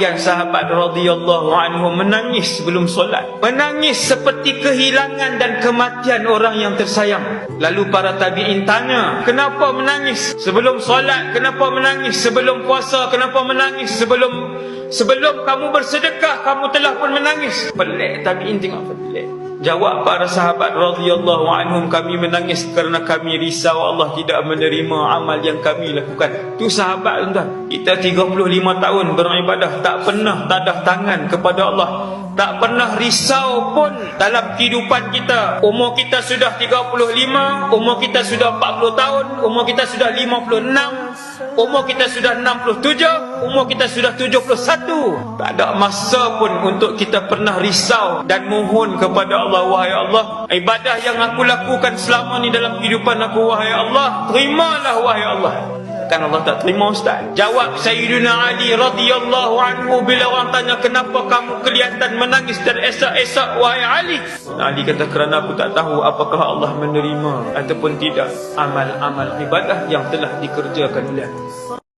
sebahagian sahabat radhiyallahu anhum menangis sebelum solat. Menangis seperti kehilangan dan kematian orang yang tersayang. Lalu para tabi'in tanya, kenapa menangis sebelum solat? Kenapa menangis sebelum puasa? Kenapa menangis sebelum kamu bersedekah? Kamu telah pun menangis. Pelik, tabi'in tengok pelik. Jawab para sahabat radhiyallahu anhum, kami menangis kerana kami risau Allah tidak menerima amal yang kami lakukan. Tu sahabat tuan. Kita 35 tahun beribadah, tak pernah tadah tangan kepada Allah, tak pernah risau pun dalam kehidupan kita. Umur kita sudah 35, umur kita sudah 40 tahun, umur kita sudah 56, umur kita sudah 67, umur kita sudah 71. Tak ada masa pun untuk kita pernah risau dan mohon kepada Allah, wahai Allah, ibadah yang aku lakukan selama ni dalam kehidupan aku, wahai Allah, terimalah wahai Allah. Kan Allah tak terima, ustaz? Jawab Sayyidina Ali radhiyallahu anhu bila orang tanya, kenapa kamu kelihatan menangis teresak-esak wahai Ali? Ali kata, kerana aku tak tahu apakah Allah menerima ataupun tidak amal-amal ibadah yang telah dikerjakan oleh